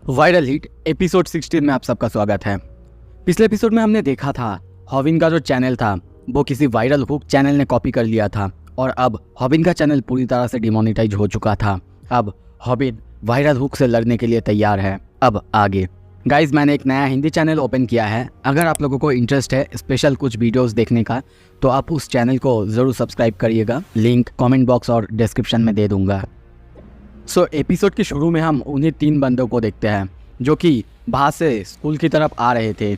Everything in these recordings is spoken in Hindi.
वायरल हिट एपिसोड 16 में आप सबका स्वागत है। पिछले एपिसोड में हमने देखा था हॉबिन का जो चैनल था वो किसी वायरल हुक चैनल ने कॉपी कर लिया था और अब हॉबिन का चैनल पूरी तरह से डिमोनेटाइज हो चुका था। अब हॉबिन वायरल हुक से लड़ने के लिए तैयार है। अब आगे गाइज, मैंने एक नया हिंदी चैनल ओपन किया है। अगर आप लोगों को इंटरेस्ट है स्पेशल कुछ वीडियोस देखने का तो आप उस चैनल को ज़रूर सब्सक्राइब करिएगा। लिंक कमेंट बॉक्स और डिस्क्रिप्शन में दे दूंगा। एपिसोड के शुरू में हम उन्हीं 3 बंदों को देखते हैं जो कि बाहर से स्कूल की तरफ आ रहे थे,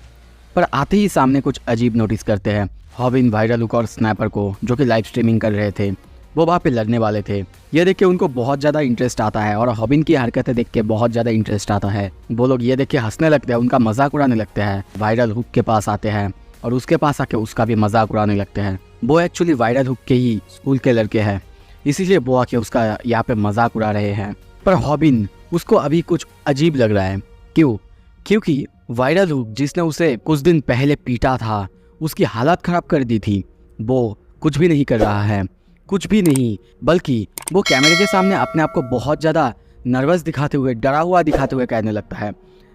पर आते ही सामने कुछ अजीब नोटिस करते हैं। हॉबिन, वायरल हुक और स्नैपर को जो कि लाइव स्ट्रीमिंग कर रहे थे वो वहाँ पे लड़ने वाले थे। ये देख के उनको बहुत ज़्यादा इंटरेस्ट आता है और हॉबिन की हरकतें देख के बहुत ज़्यादा इंटरेस्ट आता है। वो लोग ये देख के हंसने लगते हैं, उनका मजाक उड़ाने लगते हैं। वायरल हुक के पास आते हैं और उसके पास आके उसका भी मजाक उड़ाने लगते हैं। वो एक्चुअली वायरल हुक के ही स्कूल के लड़के हैं, इसीलिए वो आके उसका यहाँ पे मजाक उड़ा रहे हैं। पर हॉबिन उसको अभी कुछ अजीब लग रहा है। क्यों? क्योंकि वायरल हुक जिसने उसे कुछ दिन पहले पीटा था, उसकी हालत खराब कर दी थी, वो कुछ भी नहीं कर रहा है। कुछ भी नहीं, बल्कि वो कैमरे के सामने अपने आप को बहुत ज़्यादा नर्वस दिखाते हुए, डरा हुआ दिखाते हुए कहने लगता है,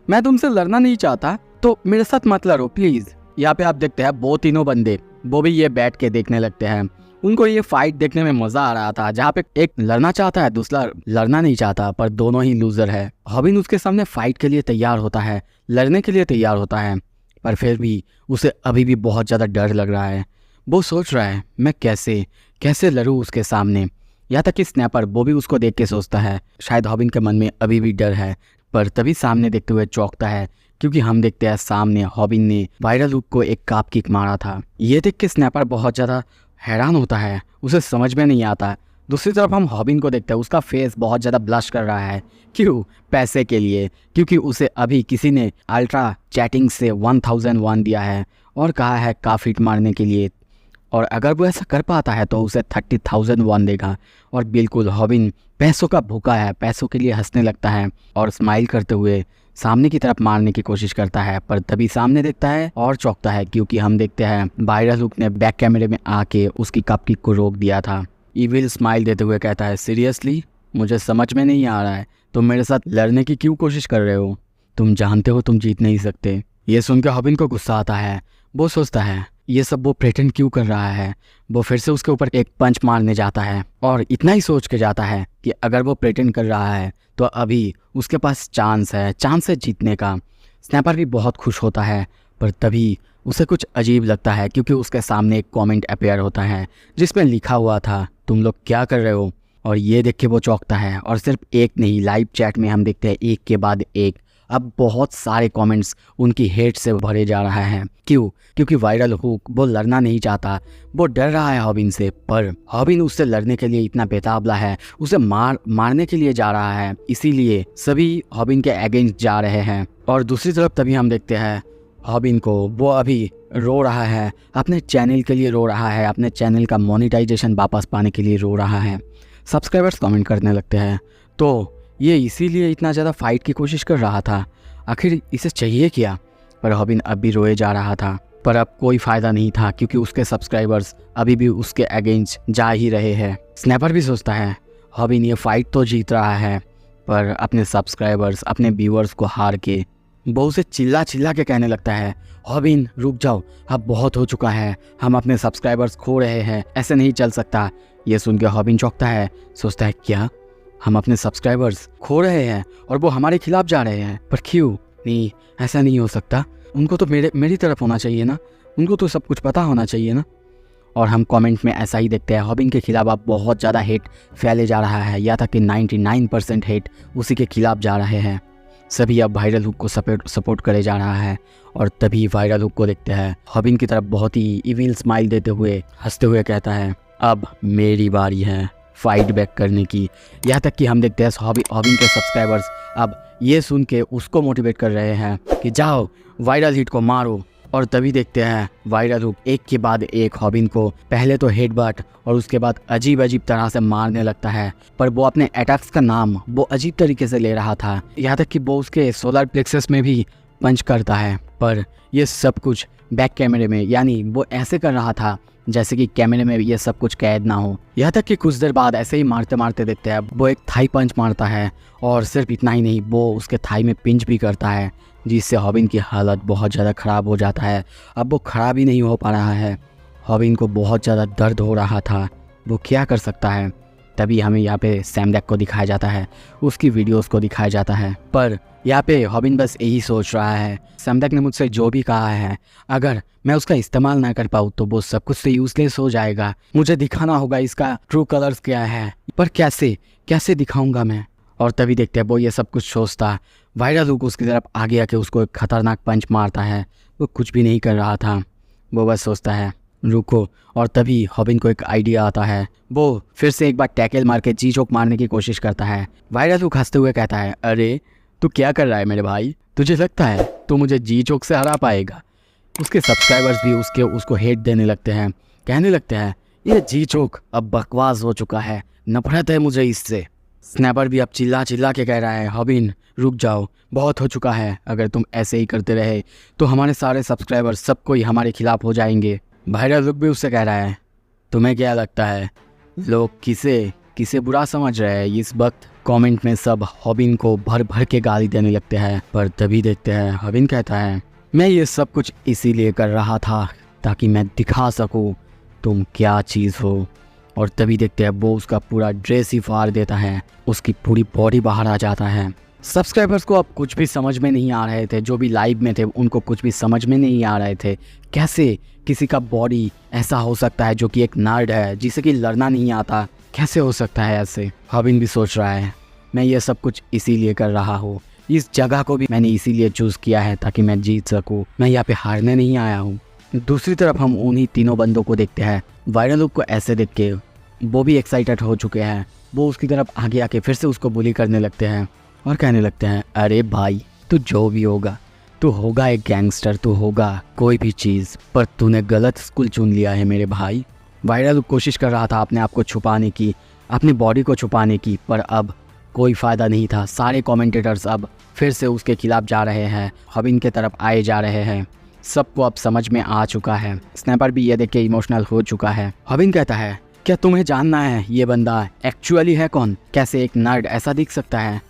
मैं तुमसे लड़ना नहीं चाहता तो मेरे साथ मत लड़ो प्लीज़। यहाँ पे आप देखते हैं वो तीनों बंदे वो भी ये बैठ के देखने लगते हैं। उनको ये फाइट देखने में मजा आ रहा था, जहाँ पे एक लड़ना चाहता है, दूसरा लड़ना नहीं चाहता, पर दोनों ही लूजर है। हॉबिन उसके सामने फाइट के लिए तैयार होता है, लड़ने के लिए तैयार होता है, पर फिर भी उसे अभी भी बहुत ज़्यादा डर लग रहा है। वो सोच रहा है मैं कैसे लड़ूँ उसके सामने। यहाँ तक कि स्नैपर वो भी उसको देख के सोचता है शायद हॉबिन के मन में अभी भी डर है, पर तभी सामने देखते हुए चौंकता है क्योंकि हम देखते हैं सामने हॉबिन ने वायरल हुक को एक काप किक मारा था। ये देख के स्नैपर बहुत ज़्यादा हैरान होता है, उसे समझ में नहीं आता। दूसरी तरफ हम हॉबिन को देखते हैं, उसका फेस बहुत ज़्यादा ब्लश कर रहा है। क्यों? पैसे के लिए, क्योंकि उसे अभी किसी ने अल्ट्रा चैटिंग से 1001 दिया है और कहा है काफ़ी मारने के लिए, और अगर वो ऐसा कर पाता है तो उसे 30,001 देगा। और बिल्कुल हॉबिन पैसों का भूखा है, पैसों के लिए हंसने लगता है और स्माइल करते हुए सामने की तरफ मारने की कोशिश करता है, पर तभी सामने देखता है और चौंकता है क्योंकि हम देखते हैं वायरल हुक ने बैक कैमरे में आके उसकी कप किक को रोक दिया था। इविल स्माइल देते हुए कहता है, सीरियसली मुझे समझ में नहीं आ रहा है तुम मेरे साथ लड़ने की क्यों कोशिश कर रहे हो? तुम जानते हो तुम जीत नहीं सकते। ये सुनकर हॉबिन को गुस्सा आता है। वो सोचता है ये सब वो प्रेटेंड क्यों कर रहा है। वो फिर से उसके ऊपर एक पंच मारने जाता है और इतना ही सोच के जाता है कि अगर वो प्रेटेंड कर रहा है तो अभी उसके पास चांस है जीतने का। स्नैपर भी बहुत खुश होता है, पर तभी उसे कुछ अजीब लगता है क्योंकि उसके सामने एक कमेंट अपेयर होता है जिसमें लिखा हुआ था तुम लोग क्या कर रहे हो। और ये देख के वो चौंकता है और सिर्फ एक नहीं, लाइव चैट में हम देखते हैं एक के बाद एक अब बहुत सारे कमेंट्स उनकी हेट से भरे जा रहा है। क्यों? क्योंकि वायरल हुक वो लड़ना नहीं चाहता, वो डर रहा है हॉबिन से, पर हॉबिन उससे लड़ने के लिए इतना बेताबला है, उसे मारने के लिए जा रहा है, इसीलिए सभी हॉबिन के अगेंस्ट जा रहे हैं। और दूसरी तरफ तभी हम देखते हैं हॉबिन को, वो अभी रो रहा है, अपने चैनल के लिए रो रहा है, अपने चैनल का मोनेटाइजेशन वापस पाने के लिए रो रहा है। सब्सक्राइबर्स कमेंट करने लगते हैं तो ये इसीलिए इतना ज़्यादा फाइट की कोशिश कर रहा था, आखिर इसे चाहिए क्या? पर हॉबिन अब भी रोए जा रहा था, पर अब कोई फ़ायदा नहीं था क्योंकि उसके सब्सक्राइबर्स अभी भी उसके अगेंस्ट जा ही रहे हैं। स्नैपर भी सोचता है हॉबिन ये फाइट तो जीत रहा है, पर अपने सब्सक्राइबर्स, अपने व्यूअर्स को हार के वो उसे चिल्ला के कहने लगता है, हॉबिन रुक जाओ, अब बहुत हो चुका है, हम अपने सब्सक्राइबर्स खो रहे हैं, ऐसे नहीं चल सकता। ये सुन के हॉबिन चौंकता है, सोचता है क्या हम अपने सब्सक्राइबर्स खो रहे हैं और वो हमारे खिलाफ जा रहे हैं? पर क्यों? नहीं, ऐसा नहीं हो सकता, उनको तो मेरी तरफ होना चाहिए ना, उनको तो सब कुछ पता होना चाहिए ना। और हम कमेंट में ऐसा ही देखते हैं, हॉबिन के खिलाफ अब बहुत ज़्यादा हेट फैले जा रहा है, या तक कि 99% हेट उसी के खिलाफ जा रहे हैं। सभी अब वायरल हुक को सपोर्ट करे जा रहा है। और तभी वायरल हुक को देखते हैं हॉबिन की तरफ बहुत ही इविल स्माइल देते हुए, हंसते हुए कहता है, अब मेरी बारी है फाइट बैक करने की। यहाँ तक कि हम देखते हैं हॉबिन के सब्सक्राइबर्स अब ये सुन के उसको मोटिवेट कर रहे हैं कि जाओ वायरल हिट को मारो। और तभी देखते हैं वायरल हुक एक के बाद एक हॉबिन को पहले तो हेडबट और उसके बाद अजीब तरह से मारने लगता है, पर वो अपने अटैक्स का नाम वो अजीब तरीके से ले रहा था। यहाँ तक कि वो उसके सोलर प्लेक्सस में भी पंच करता है, पर ये सब कुछ बैक कैमरे में, यानी वो ऐसे कर रहा था जैसे कि कैमरे में ये सब कुछ कैद ना हो। यहाँ तक कि कुछ देर बाद ऐसे ही मारते मारते देखते हैं वो एक थाई पंच मारता है, और सिर्फ इतना ही नहीं, वो उसके थाई में पिंच भी करता है, जिससे हॉबिन की हालत बहुत ज़्यादा ख़राब हो जाता है। अब वो ख़राब ही नहीं हो पा रहा है, हॉबिन को बहुत ज़्यादा दर्द हो रहा था। वो क्या कर सकता है? तभी हमें यहाँ पे सैमडेक को दिखाया जाता है, उसकी वीडियोस को दिखाया जाता है। पर यहाँ पे हॉबिन बस यही सोच रहा है, सैमडेक ने मुझसे जो भी कहा है, अगर मैं उसका इस्तेमाल ना कर पाऊँ तो वो सब कुछ से यूजलेस हो जाएगा। मुझे दिखाना होगा इसका ट्रू कलर्स क्या है, पर कैसे दिखाऊंगा मैं? और तभी देखते हैं वो ये सब कुछ सोचता, वायरल हुक उसकी तरफ आगे आके उसको एक खतरनाक पंच मारता है। वो कुछ भी नहीं कर रहा था, वो बस सोचता है रुको। और तभी हॉबिन को एक आइडिया आता है, वो फिर से एक बार टैकल मार के जी चोक मारने की कोशिश करता है। वायरल हुक हंसते हुए कहता है, अरे तू क्या कर रहा है मेरे भाई? तुझे लगता है तू मुझे जी चोक से हरा पाएगा? उसके सब्सक्राइबर्स भी उसको हेट देने लगते हैं, कहने लगते हैं ये जी चोक अब बकवास हो चुका है, नफरत है मुझे इससे। स्नैपर भी अब चिल्ला चिल्ला के कह रहा है, हॉबिन रुक जाओ, बहुत हो चुका है, अगर तुम ऐसे ही करते रहे तो हमारे सारे सब्सक्राइबर सब कोई हमारे खिलाफ हो जाएंगे। वायरल हुक भी उससे कह रहा है, तुम्हें क्या लगता है लोग किसे बुरा समझ रहे हैं इस वक्त? कमेंट में सब हॉबिन को भर भर के गाली देने लगते हैं। पर तभी देखते हैं हॉबिन कहता है, मैं ये सब कुछ इसीलिए कर रहा था ताकि मैं दिखा सकूं तुम क्या चीज़ हो। और तभी देखते हैं वो उसका पूरा ड्रेस ही फाड़ देता है, उसकी पूरी बॉडी बाहर आ जाता है। सब्सक्राइबर्स को अब कुछ भी समझ में नहीं आ रहे थे, जो भी लाइव में थे उनको कुछ भी समझ में नहीं आ रहे थे, कैसे किसी का बॉडी ऐसा हो सकता है जो कि एक नर्ड है जिसे कि लड़ना नहीं आता, कैसे हो सकता है ऐसे? हॉबिन भी सोच रहा है, मैं ये सब कुछ इसीलिए कर रहा हूँ, इस जगह को भी मैंने इसीलिए चूज़ किया है ताकि मैं जीत सकूँ, मैं यहाँ पे हारने नहीं आया हूँ। दूसरी तरफ हम उन्हीं तीनों बंदों को देखते हैं। वायरल हुक को ऐसे देख के वो भी एक्साइटेड हो चुके हैं, वो उसकी तरफ आगे आके फिर से उसको बुली करने लगते हैं और कहने लगते हैं, अरे भाई तू जो भी होगा, तू होगा एक गैंगस्टर, तू होगा कोई भी चीज़, पर तूने गलत स्कूल चुन लिया है मेरे भाई। वायरल हुक कोशिश कर रहा था अपने आप को छुपाने की, अपनी बॉडी को छुपाने की, पर अब कोई फ़ायदा नहीं था। सारे कमेंटेटर्स अब फिर से उसके खिलाफ जा रहे हैं, हॉबिन के तरफ आए जा रहे हैं, सबको अब समझ में आ चुका है। स्नैपर भी ये देख के इमोशनल हो चुका है। हॉबिन कहता है, क्या तुम्हें जानना है ये बंदा एक्चुअली है कौन? कैसे एक नर्ड ऐसा दिख सकता है?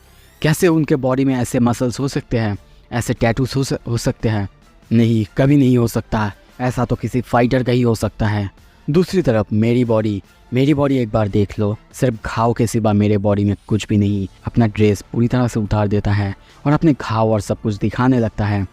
कैसे उनके बॉडी में ऐसे मसल्स हो सकते हैं, ऐसे टैटूज हो सकते हैं? नहीं, कभी नहीं हो सकता, ऐसा तो किसी फाइटर का ही हो सकता है। दूसरी तरफ मेरी बॉडी एक बार देख लो, सिर्फ घाव के सिवा मेरे बॉडी में कुछ भी नहीं। अपना ड्रेस पूरी तरह से उतार देता है और अपने घाव और सब कुछ दिखाने लगता है।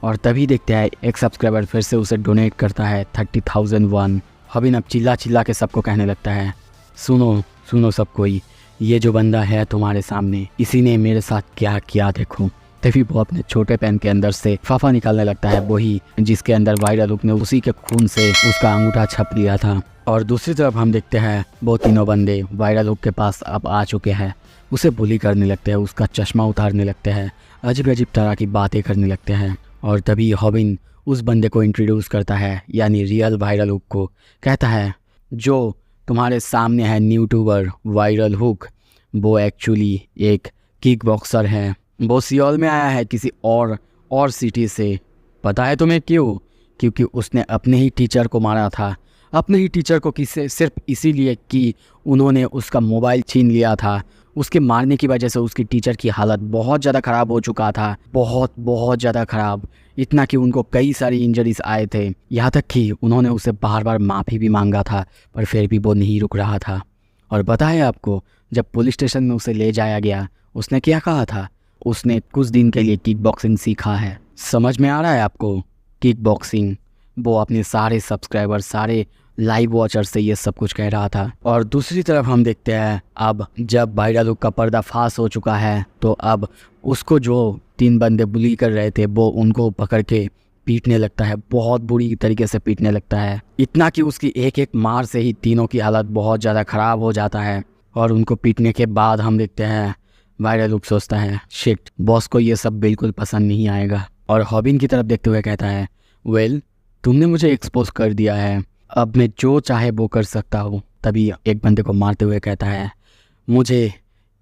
और तभी देखते हैं एक सब्सक्राइबर फिर से उसे डोनेट करता है 30,001। हॉबिन अब चिल्ला के सबको कहने लगता है, सुनो सब कोई, ये जो बंदा है तुम्हारे सामने, इसी ने मेरे साथ क्या किया देखो। तभी वो अपने छोटे पेन के अंदर से फाफा निकालने लगता है, वही जिसके अंदर वायरल हुक ने उसी के खून से उसका अंगूठा छप लिया था। और दूसरी तरफ हम देखते हैं वो तीनों बंदे वायरल हुक के पास अब आ चुके हैं, उसे बुली करने लगते हैं, उसका चश्मा उतारने लगते हैं, अजीब अजीब तरह की बातें करने लगते हैं। और तभी हॉबिन उस बंदे को इंट्रोड्यूस करता है, यानी रियल वायरल हुक को। कहता है, जो तुम्हारे सामने है न्यूट्यूबर वायरल हुक, वो एक्चुअली एक किक बॉक्सर है। वो सियोल में आया है किसी और सिटी से। पता है तुम्हें क्यों? क्योंकि उसने अपने ही टीचर को मारा था, अपने ही टीचर को किसे सिर्फ इसीलिए कि उन्होंने उसका मोबाइल छीन लिया था। उसके मारने की वजह से उसकी टीचर की हालत बहुत ज़्यादा ख़राब हो चुका था, बहुत ज़्यादा ख़राब, इतना कि उनको कई सारी इंजरीज आए थे। यहाँ तक कि उन्होंने उसे बार बार माफ़ी भी मांगा था, पर फिर भी वो नहीं रुक रहा था। और पता है आपको, जब पुलिस स्टेशन में उसे ले जाया गया, उसने क्या कहा था? उसने कुछ दिन के लिए किक बॉक्सिंग सीखा है। समझ में आ रहा है आपको? Kick boxing. वो अपने सारे सब्सक्राइबर, सारे लाइव वॉचर से ये सब कुछ कह रहा था। और दूसरी तरफ हम देखते हैं अब जब वायरल हुक का पर्दाफाश हो चुका है, तो अब उसको जो 3 बंदे बुली कर रहे थे वो उनको पकड़ के पीटने लगता है, बहुत बुरी तरीके से पीटने लगता है, इतना कि उसकी एक मार से ही तीनों की हालत बहुत ज़्यादा ख़राब हो जाता है। और उनको पीटने के बाद हम देखते हैं वायरल हुक सोचता है, शिट, बॉस को ये सब बिल्कुल पसंद नहीं आएगा। और हॉबिन की तरफ देखते हुए कहता है, वेल, तुमने मुझे एक्सपोज कर दिया है, अब मैं जो चाहे वो कर सकता हूँ। तभी एक बंदे को मारते हुए कहता है, मुझे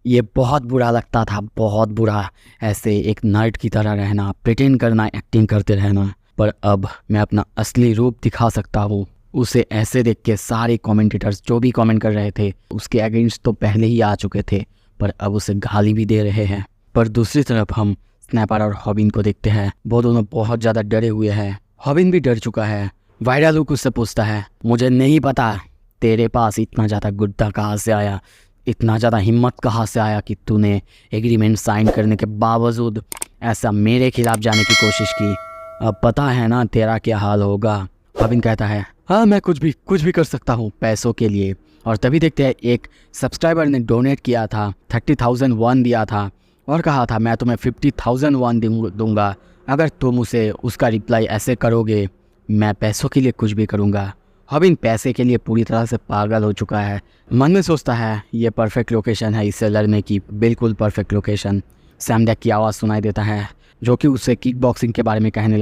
ये बहुत बुरा लगता था, बहुत बुरा, ऐसे एक नर्ड की तरह रहना, प्रिटेंड करना, एक्टिंग करते रहना, पर अब मैं अपना असली रूप दिखा सकता हूँ। उसे ऐसे देख के सारे कमेंटेटर्स जो भी कमेंट कर रहे थे उसके अगेंस्ट तो पहले ही आ चुके थे, पर अब उसे गाली भी दे रहे हैं। पर दूसरी तरफ हम स्नैपर और हॉबिन को देखते हैं, वो दोनों बहुत ज़्यादा डरे हुए हैं। हॉबिन भी डर चुका है। वायरल हुक उससे पूछता है, मुझे नहीं पता तेरे पास इतना ज़्यादा गुड्डा कहाँ से आया, इतना ज़्यादा हिम्मत कहाँ से आया कि तूने एग्रीमेंट साइन करने के बावजूद ऐसा मेरे खिलाफ जाने की कोशिश की। अब पता है ना तेरा क्या हाल होगा। हॉबिन कहता है, हाँ मैं कुछ भी कर सकता हूँ पैसों के लिए। और तभी देखते हैं एक सब्सक्राइबर ने डोनेट किया था, 30,000 वन दिया था और कहा था मैं तुम्हें 50,000 वन दूंगा अगर तुम उसे उसका रिप्लाई ऐसे करोगे, मैं पैसों के लिए कुछ भी करूँगा। हॉबिन पैसे के लिए पूरी तरह से पागल हो चुका है। मन में सोचता है ये परफेक्ट लोकेशन है इससे लड़ने की, बिल्कुल परफेक्ट लोकेशन। सैम दैक की आवाज़ सुनाई देता है जो कि उससे किक बॉक्सिंग के बारे में कहने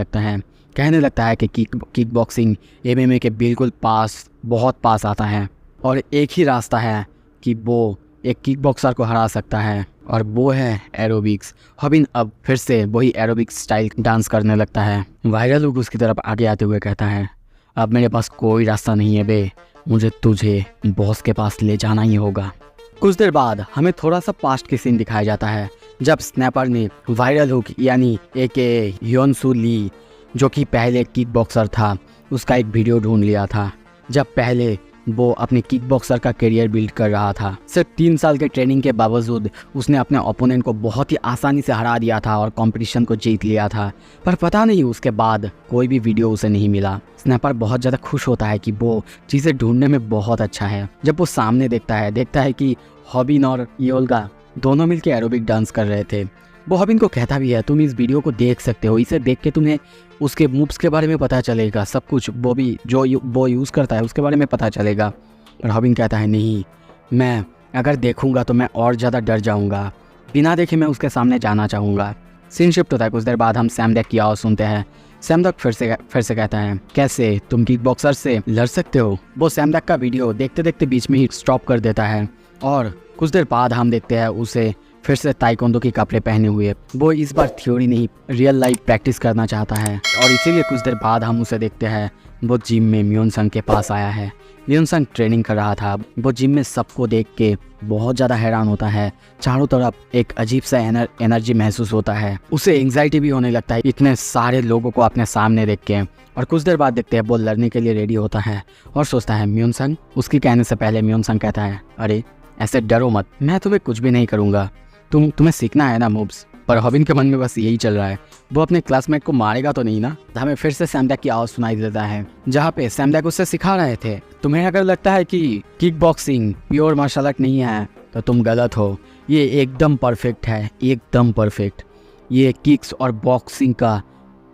लगता है कि किक बॉक्सिंग MMA के बिल्कुल पास, बहुत पास आता है और एक ही रास्ता है कि वो एक किक बॉक्सर को हरा सकता है और वो है एरोबिक्स। हॉबिन अब फिर से वही एरोबिक्स स्टाइल डांस करने लगता है। वायरल हुक उसकी तरफ आगे आते हुए कहता है, अब मेरे पास कोई रास्ता नहीं है बे, मुझे तुझे बॉस के पास ले जाना ही होगा। कुछ देर बाद हमें थोड़ा सा पास्ट की सीन दिखाया जाता है जब स्नैपर ने वायरल हुक यानी AKA ह्योन-सू ली, जो कि पहले किक बॉक्सर था, उसका एक वीडियो ढूंढ लिया था जब पहले वो अपने किक बॉक्सर का करियर बिल्ड कर रहा था। सिर्फ 3 साल के ट्रेनिंग के बावजूद उसने अपने ओपोनेंट को बहुत ही आसानी से हरा दिया था और कंपटीशन को जीत लिया था, पर पता नहीं उसके बाद कोई भी वीडियो उसे नहीं मिला। स्नैपर बहुत ज़्यादा खुश होता है कि वो चीज़ें ढूंढने में बहुत अच्छा है। जब वो सामने देखता है कि हॉबिन और योल्गा दोनों मिलकर एरोबिक डांस कर रहे थे। वो हॉबिन को कहता भी है, तुम इस वीडियो को देख सकते हो, इसे देख के तुम्हें उसके मूव्स के बारे में पता चलेगा, सब कुछ वो भी जो वो यूज़ करता है उसके बारे में पता चलेगा। और हॉबिन कहता है, नहीं, मैं अगर देखूंगा तो मैं और ज़्यादा डर जाऊंगा, बिना देखे मैं उसके सामने जाना चाहूँगा। सीन शिफ्ट होता है। कुछ देर बाद हम सैम दैक की आवाज़ सुनते हैं। सैम दैक फिर से कहता है, कैसे तुम किक बॉक्सर से लड़ सकते हो। वो सैम दैक का वीडियो देखते देखते बीच में ही स्टॉप कर देता है और कुछ देर बाद हम देखते हैं उसे फिर से ताइक्वांडो के कपड़े पहने हुए। वो इस बार थ्योरी नहीं रियल लाइफ प्रैक्टिस करना चाहता है और इसीलिए कुछ देर बाद हम उसे देखते हैं वो जिम में म्योनसंग के पास आया है। म्योनसंग ट्रेनिंग कर रहा था। वो जिम में सबको देख के बहुत ज़्यादा हैरान होता है। चारों तरफ एक अजीब सा एनर्जी महसूस होता है। उसे एंग्जाइटी भी होने लगता है इतने सारे लोगों को अपने सामने देख के। और कुछ देर बाद देखते हैं वो लड़ने के लिए रेडी होता है और सोचता है म्योनसंग। उसकी कहने से पहले म्योनसंग कहता है, अरे ऐसे डरो मत, मैं तुम्हें कुछ भी नहीं करूँगा, तुम्हें सीखना है ना मूव्स। पर हॉबिन के मन में बस यही चल रहा है, वो अपने क्लासमेट को मारेगा तो नहीं ना। हमें फिर से सैम दैक की आवाज़ सुनाई देता है जहाँ पे सैम दैक उससे सिखा रहे थे, तुम्हें अगर लगता है कि kick boxing pure martial art नहीं है तो तुम गलत हो, ये एकदम परफेक्ट है, एकदम परफेक्ट। ये किक्स और बॉक्सिंग का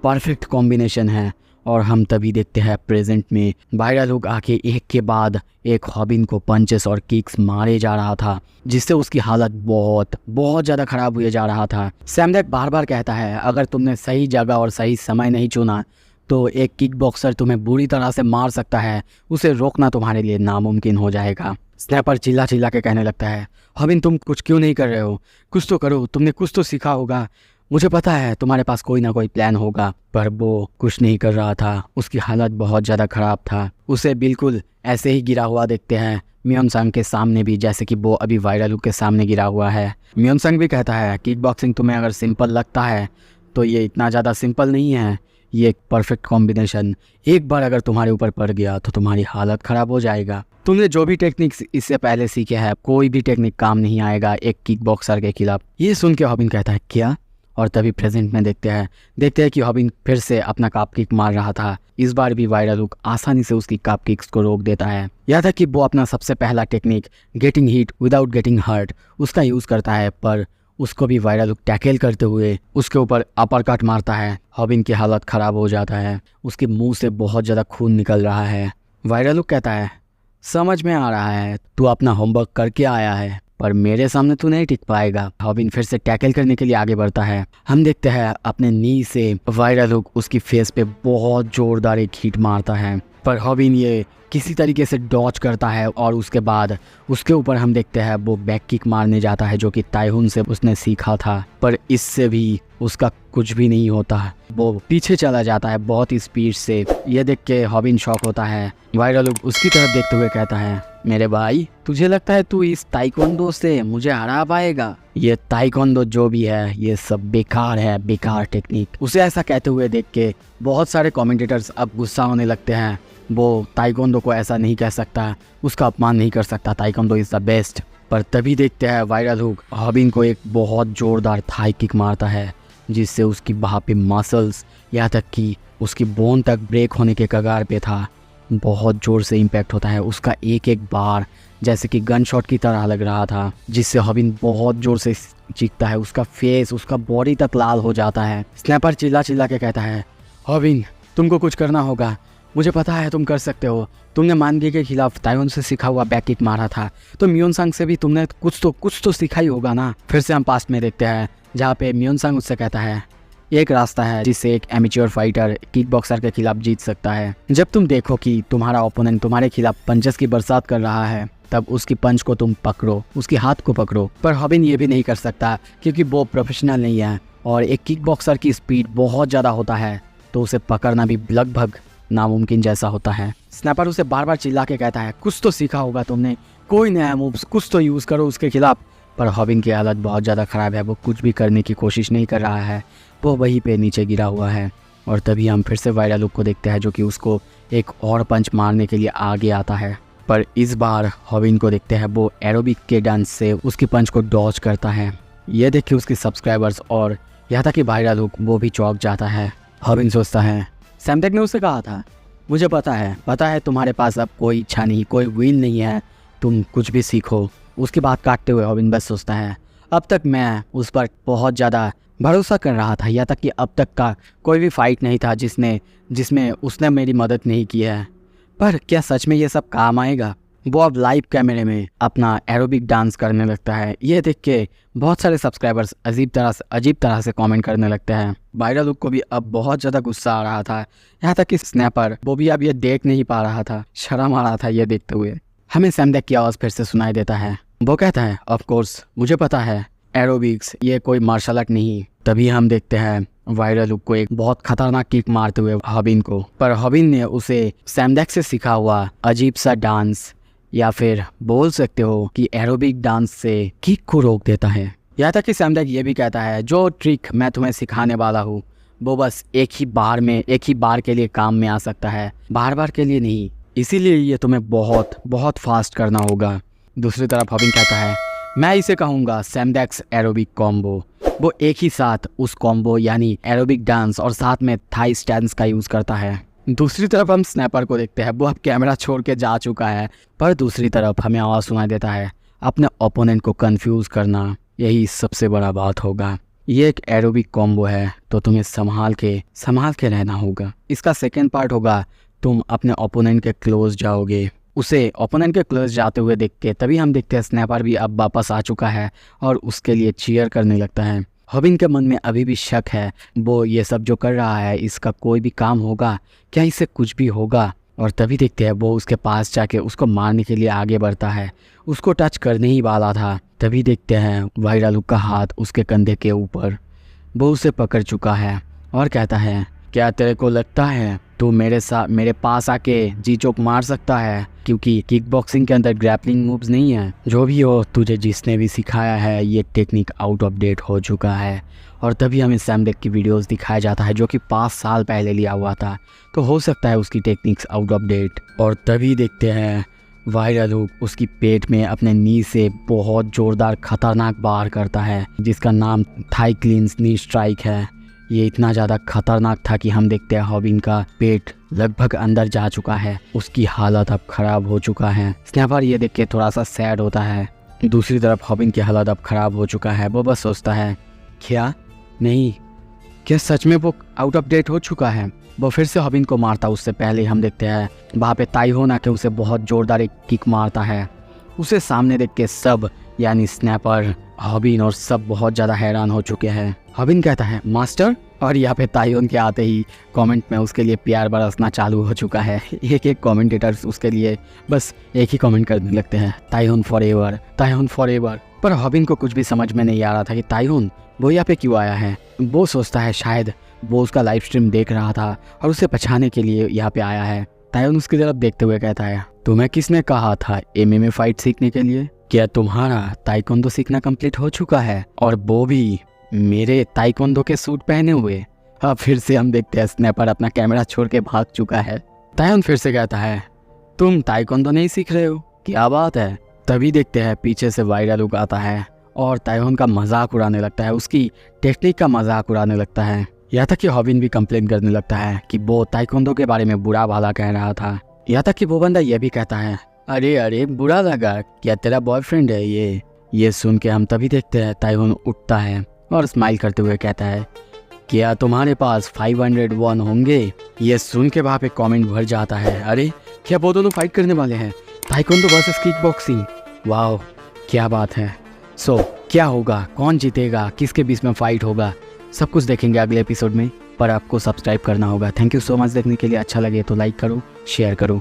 परफेक्ट कॉम्बिनेशन है। और हम तभी देखते हैं प्रेजेंट में वायरल हुक आके एक के बाद एक हॉबिन को पंचेस और किक्स मारे जा रहा था, जिससे उसकी हालत बहुत ज़्यादा ख़राब हुए जा रहा था। सैम दैक बार बार कहता है, अगर तुमने सही जगह और सही समय नहीं चुना तो एक किक बॉक्सर तुम्हें बुरी तरह से मार सकता है, उसे रोकना तुम्हारे लिए नामुमकिन हो जाएगा। स्नैपर चिल्ला के कहने लगता है, हॉबिन तुम कुछ क्यों नहीं कर रहे हो, कुछ तो करो, तुमने कुछ तो सीखा होगा, मुझे पता है तुम्हारे पास कोई ना कोई प्लान होगा। पर वो कुछ नहीं कर रहा था, उसकी हालत बहुत ज़्यादा ख़राब था। उसे बिल्कुल ऐसे ही गिरा हुआ देखते हैं म्योनसंग के सामने भी, जैसे कि वो अभी वायरल हुक के सामने गिरा हुआ है। म्योनसंग भी कहता है, किक बॉक्सिंग तुम्हें अगर सिंपल लगता है तो ये इतना ज़्यादा सिंपल नहीं है, ये एक परफेक्ट कॉम्बिनेशन, एक बार अगर तुम्हारे ऊपर पड़ गया तो तुम्हारी हालत ख़राब हो जाएगा। तुमने जो भी टेक्निक्स इससे पहले सीखे हैं, कोई भी टेक्निक काम नहीं आएगा एक किक बॉक्सर के खिलाफ। ये सुन के हॉबिन कहता है, क्या? और तभी प्रेजेंट में देखते हैं कि हॉबिन फिर से अपना काप किक मार रहा था। इस बार भी वायरल हुक आसानी से उसकी काप किक्स को रोक देता है। याद है कि वो अपना सबसे पहला technique getting hit without getting hurt उसका यूज़ करता है, पर उसको भी वायरल हुक टैकल करते हुए उसके ऊपर अपर कट मारता है। हॉबिन की हालत ख़राब हो जाता है, उसके मुंह से बहुत ज़्यादा खून निकल रहा है। वायरल हुक कहता है, समझ में आ रहा है तू अपना होमवर्क करके आया है, पर मेरे सामने तू नहीं टिक पाएगा। हॉबिन फिर से टैकल करने के लिए आगे बढ़ता है। हम देखते हैं अपने नी से वायरल हुक उसकी फेस पे बहुत जोरदार एक हिट मारता है, पर हॉबिन ये किसी तरीके से डॉच करता है और उसके बाद उसके ऊपर हम देखते हैं वो बैक किक मारने जाता है जो कि ताइहुन से उसने सीखा था, पर इससे भी उसका कुछ भी नहीं होता। वो पीछे चला जाता है बहुत ही स्पीड से। यह देख के हॉबिन शॉक होता है। वायरल उसकी तरफ देखते हुए कहता है, मेरे भाई तुझे लगता है तू इस ताइक्वांडो से मुझे हरा पाएगा? ये ताइक्वांडो जो भी है ये सब बेकार है, बेकार टेक्निक। उसे ऐसा कहते हुए देख के बहुत सारे कमेंटेटर्स अब गुस्सा होने लगते हैं। वो ताइक्वांडो को ऐसा नहीं कह सकता, उसका अपमान नहीं कर सकता, ताइक्वांडो इज़ द बेस्ट। पर तभी देखते हैं वायरल हुक हॉबिन को एक बहुत ज़ोरदार थाई किक मारता है जिससे उसकी वहाँ पे मसल्स यहाँ तक कि उसकी बोन तक ब्रेक होने के कगार पे था। बहुत ज़ोर से इम्पैक्ट होता है, उसका एक एक बार जैसे कि गन शॉट की तरह लग रहा था जिससे हॉबिन बहुत ज़ोर से चीखता है। उसका फेस, उसका बॉडी तक लाल हो जाता है। स्नैपर चिल्ला चिल्ला के कहता है, हॉबिन तुमको कुछ करना होगा, मुझे पता है तुम कर सकते हो। तुमने मानगी के खिलाफ ताइवान से सीखा हुआ बैक किक मारा था, तो म्योनसांग से भी तुमने कुछ तो सीखा ही होगा ना। फिर से हम पास्ट में देखते हैं जहाँ पे म्योनसांग उससे कहता है, एक रास्ता है जिससे एक एमेच्योर फाइटर किक बॉक्सर के खिलाफ जीत सकता है। जब तुम देखो कि तुम्हारा ओपोनेंट तुम्हारे खिलाफ पंचेस की बरसात कर रहा है तब उसकी पंच को तुम पकड़ो, उसके हाथ को पकड़ो। पर हॉबिन ये भी नहीं कर सकता क्योंकि वो प्रोफेशनल नहीं है और एक किक बॉक्सर की स्पीड बहुत ज़्यादा होता है, तो उसे पकड़ना भी लगभग नामुमकिन जैसा होता है। स्नैपर उसे बार बार चिल्ला के कहता है, कुछ तो सीखा होगा तुमने, कोई नया मूव्स कुछ तो यूज़ करो उसके खिलाफ। पर हॉबिन की हालत बहुत ज़्यादा ख़राब है, वो कुछ भी करने की कोशिश नहीं कर रहा है, वो वहीं पे नीचे गिरा हुआ है। और तभी हम फिर से वायरल लुक को देखते हैं जो कि उसको एक और पंच मारने के लिए आगे आता है। पर इस बार हॉबिन को देखते हैं वो एरोबिक के डांस से उसकी पंच को डॉज करता है। ये देख के उसके सब्सक्राइबर्स और यहाँ तक कि वायरल लुक वो भी चौंक जाता है। हॉबिन सोचता है, सैमडेक ने उसे कहा था, मुझे पता है तुम्हारे पास अब कोई इच्छा नहीं, कोई विल नहीं है, तुम कुछ भी सीखो। उसकी बात काटते हुए हॉबिन बस सोचता है, अब तक मैं उस पर बहुत ज़्यादा भरोसा कर रहा था, यहाँ तक कि अब तक का कोई भी फाइट नहीं था जिसमें उसने मेरी मदद नहीं की है। पर क्या सच में ये सब काम आएगा? वो अब लाइव कैमरे में अपना एरोबिक डांस करने लगता है। ये देख के बहुत सारे सब्सक्राइबर्स अजीब तरह से कमेंट करने लगते हैं। वायरल लुक को भी अब बहुत ज़्यादा गुस्सा आ रहा था, यहाँ तक कि स्नैपर वो भी अब ये देख नहीं पा रहा था, शर्म आ रहा था ये देखते हुए। हमें सैमडेक की आवाज़ फिर से सुनाई देता है। वो कहता है, ऑफ कोर्स मुझे पता है एरोबिक्स ये कोई मार्शल आर्ट नहीं। तभी हम देखते हैं वायरल लुक को एक बहुत खतरनाक किक मारते हुए हॉबिन को। पर हॉबिन ने उसे सैमडेक से सीखा हुआ अजीब सा डांस या फिर बोल सकते हो कि एरोबिक डांस से किक को रोक देता है। यहाँ तक कि सैमडेक ये भी कहता है, जो ट्रिक मैं तुम्हें सिखाने वाला हूँ वो बस एक ही बार के लिए काम में आ सकता है, बार बार के लिए नहीं, इसीलिए ये तुम्हें बहुत फास्ट करना होगा। दूसरी तरफ हॉबिन कहता है, मैं इसे कहूँगा सैमडेक्स एरोबिक कॉम्बो। वो एक ही साथ उस कॉम्बो यानी एरोबिक डांस और साथ में थाई स्टैंस का यूज़ करता है। दूसरी तरफ हम स्नैपर को देखते हैं, वो अब कैमरा छोड़ के जा चुका है। पर दूसरी तरफ हमें आवाज़ सुनाई देता है, अपने ओपोनेंट को कंफ्यूज करना यही सबसे बड़ा बात होगा। ये एक एरोबिक कॉम्बो है तो तुम्हें संभाल के रहना होगा। इसका सेकेंड पार्ट होगा तुम अपने ओपोनेंट के क्लोज जाओगे। उसे ओपोनेंट के क्लोज जाते हुए देख के तभी हम देखते हैं स्नैपर भी अब वापस आ चुका है और उसके लिए चीयर करने लगता है। हॉबिन के मन में अभी भी शक है, वो ये सब जो कर रहा है इसका कोई भी काम होगा क्या, इससे कुछ भी होगा? और तभी देखते हैं वो उसके पास जाके उसको मारने के लिए आगे बढ़ता है, उसको टच करने ही वाला था। तभी देखते हैं वायरल लुक का हाथ उसके कंधे के ऊपर, वो उसे पकड़ चुका है और कहता है, क्या तेरे को लगता है तू मेरे पास आके जी चोक मार सकता है? क्योंकि किक बॉक्सिंग के अंदर ग्रैपलिंग मूव्स नहीं है। जो भी हो, तुझे जिसने भी सिखाया है ये टेक्निक आउट ऑफ डेट हो चुका है। और तभी हमें सैमडेक की वीडियोस दिखाया जाता है जो कि 5 साल पहले लिया हुआ था, तो हो सकता है उसकी टेक्निक्स आउट ऑफ डेट। और तभी देखते हैं वायरल हुक उसकी पेट में अपने नी से बहुत ज़ोरदार खतरनाक वार करता है जिसका नाम थाई क्लींस नी स्ट्राइक है। ये इतना ज़्यादा खतरनाक था कि हम देखते हैं हॉबिन का पेट लगभग अंदर जा चुका है, उसकी हालत अब ख़राब हो चुका है। स्नैपर ये देख के थोड़ा सा सैड होता है। दूसरी तरफ हॉबिन की हालत अब ख़राब हो चुका है, वो बस सोचता है, क्या सच में वो आउट ऑफ डेट हो चुका है? वो फिर से हॉबिन को मारता। उससे पहले हम देखते हैं वहाँ पे ताइहोन आके उसे बहुत ज़ोरदार एक किक मारता है। उसे सामने देख के सब यानी स्नैपर, हॉबिन और सब बहुत ज़्यादा हैरान हो चुके हैं। हॉबिन कहता है मास्टर, और यहाँ पे ताइयोन के आते ही कमेंट में उसके लिए प्यार बरसना चालू हो चुका है। एक एक कमेंटेटर्स उसके लिए बस एक ही कमेंट करने लगते हैं, ताइयोन फॉरएवर, ताइयोन फॉरएवर। पर हॉबिन को कुछ भी समझ में नहीं आ रहा था कि ताइयोन वो यहाँ पे क्यों आया है। वो सोचता है शायद वो उसका लाइव स्ट्रीम देख रहा था और उसे बचाने के लिए यहाँ पे आया है। ताइयोन उसकी तरफ देखते हुए कहता है, तुम्हें किसने कहा था MMA फाइट सीखने के लिए? क्या तुम्हारा ताइक्वांडो सीखना कंप्लीट हो चुका है, और वो भी मेरे ताइक्वांडो के सूट पहने हुए? अब फिर से हम देखते हैं स्नैपर अपना कैमरा छोड़ के भाग चुका है। ताइयोन फिर से कहता है, तुम ताइक्वांडो नहीं सीख रहे हो? क्या बात है? तभी देखते हैं पीछे से वायरल लुक आता है और ताइयोन का मजाक उड़ाने लगता है, उसकी टेक्निक का मजाक उड़ाने लगता है। यहाँ तक कि हॉबिन भी कंप्लेन करने लगता है कि वो ताइक्वांडो के बारे में बुरा भला कह रहा था। यहाँ तक कि वो बंदा ये भी कहता है, अरे अरे बुरा लगा, क्या तेरा बॉयफ्रेंड है ये? ये सुन के हम तभी देखते हैं ताइक्वांडो उठता है और स्माइल करते हुए कहता है, क्या तुम्हारे पास 501 होंगे? ये सुन के वहाँ पे कमेंट भर जाता है, अरे क्या वो दोनों फाइट करने वाले हैं? ताइक्वांडो वर्सेस किक बॉक्सिंग, वाह क्या बात है। सो क्या होगा, कौन जीतेगा, किसके बीच में फाइट होगा, सब कुछ देखेंगे अगले एपिसोड में। पर आपको सब्सक्राइब करना होगा। थैंक यू सो मच देखने के लिए। अच्छा लगे तो लाइक करो, शेयर करो।